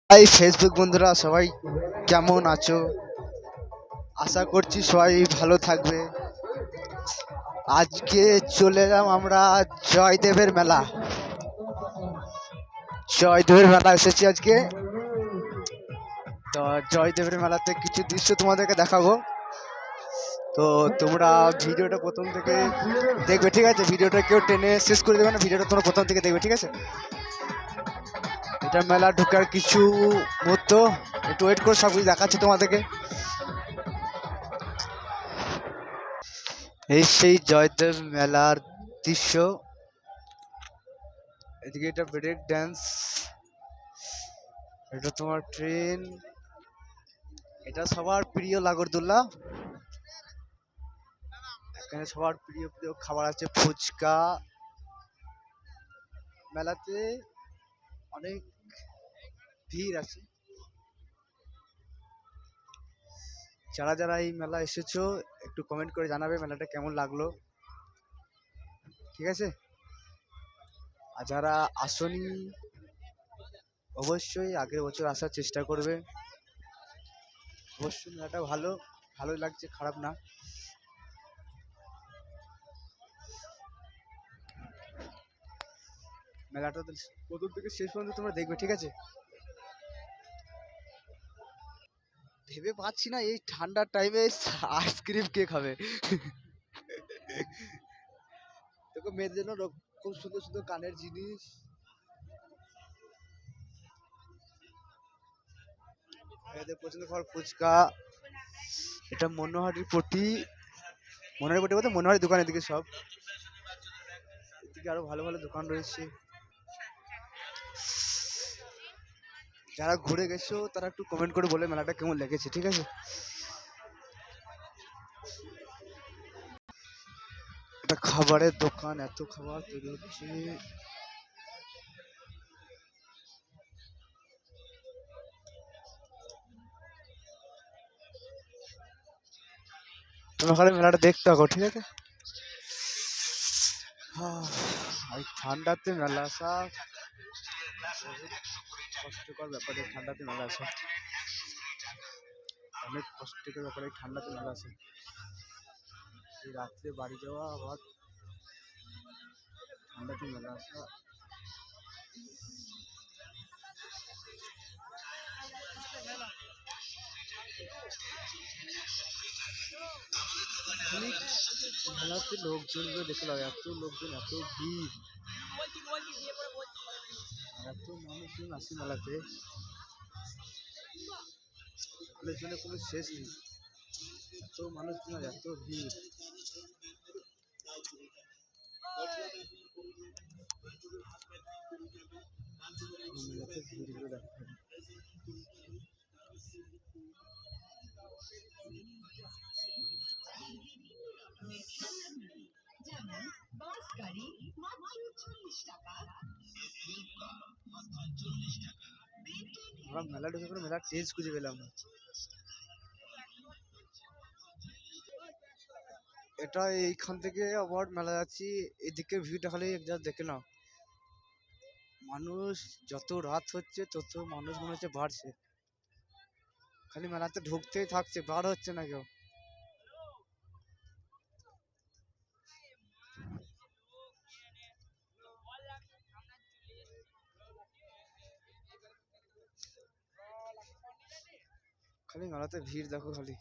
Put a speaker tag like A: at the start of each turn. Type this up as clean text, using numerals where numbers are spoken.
A: High Facebook বন্ধুরা, সবাই কেমন আছো? আশা করছি সবাই ভালো থাকবে। আজকে চলে এলাম আমরা জয়দেবের মেলা। জয়দেবের মেলা এসেছি আজকে। তো জয়দেবের মেলাতে কিছু দৃশ্য তোমাদেরকে দেখাবো। তো তোমরা ভিডিওটা প্রথম থেকে দেখবে, ঠিক আছে? ভিডিওটা কেউ টেনে শেষ করে দেবে না, ভিডিওটা তোমরা প্রথম থেকে দেখবে, ঠিক আছে? এটা মেলা ঢোকার কিছু মুহূর্ত, একটু ওয়েট করে সব কিছু দেখাচ্ছি তোমাদেরকে। এই সেই জয়দেব মেলার দৃশ্য। এদিকে এটা ব্রেক ড্যান্স, এটা তোমার ট্রেন, এটা সবার প্রিয় নাগরদোল্লা। এখানে সবার প্রিয় প্রিয় খাবার আছে, ফুচকা। মেলাতে অনেক ভিড় আছে। যারা যারা এই মেলা এসেছো একটু কমেন্ট করে জানাবে মেলাটা কেমন লাগলো, ঠিক আছে? আর যারা আসনি অবশ্যই আগের বছর আসার চেষ্টা করবে। অবশ্যই মেলাটা ভালোই লাগছে, খারাপ না। মেলাটা প্রথম থেকে শেষ পর্যন্ত তোমরা দেখবে, ঠিক আছে? ভেবে পাচ্ছি না এই ঠান্ডার টাইমে আইসক্রিম কে খাবে। দেখো মেয়েদের জন্য খুব সুন্দর সুন্দর কানের জিনিস। মেয়েদের পছন্দ খাবার ফুচকা। এটা মনোহারির পটি, বলতে মনোহারি দোকান। এদিকে সব, এদিকে আরো ভালো ভালো দোকান রয়েছে। যারা ঘুরে গেছো তারা একটু কমেন্ট করে বলে মেলাটা কেমন লেগেছে, ঠিক আছে? এটা খাবারের দোকান, এত খাবার তৈরি হচ্ছে। তুমি ওখানে মেলাটা দেখতে থাকো, ঠিক আছে? এই ঠান্ডাতে মেলা আসা কষ্টকর ব্যাপার। এই ঠান্ডাতে মেলা আসা অনেক কষ্টকর ব্যাপার। এই ঠান্ডাতে মেলা আসা, এই রাত্রে বাড়ি যাওয়া, আবার ঠান্ডাতে মেলা আসা। মেলাতে লোকজনগুলো দেখে লাগে, এত লোকজন, এত ভিড়, এত মানুষজন আসে মেলাতে, মানুষজনের কোনো শেষ নেই। এত মানুষজন আর এত ভিড়। মেলাতে ভিড়গুলো দেখা যায়। আমরা মেলা ঢুকে করে মেলার চেঞ্জ খুঁজে পেলাম না। এটা এইখান থেকে আবার মেলা যাচ্ছি, এদিকে ভিউটা খালি একবার দেখে নাও। মানুষ যত রাত হচ্ছে তত মানুষ মনে হচ্ছে বাড়ছে, খালি মেলাতে ঢুকতেই থাকছে, বার হচ্ছে না কেউ। খালি মেলাতে ভিড় দেখো খালি।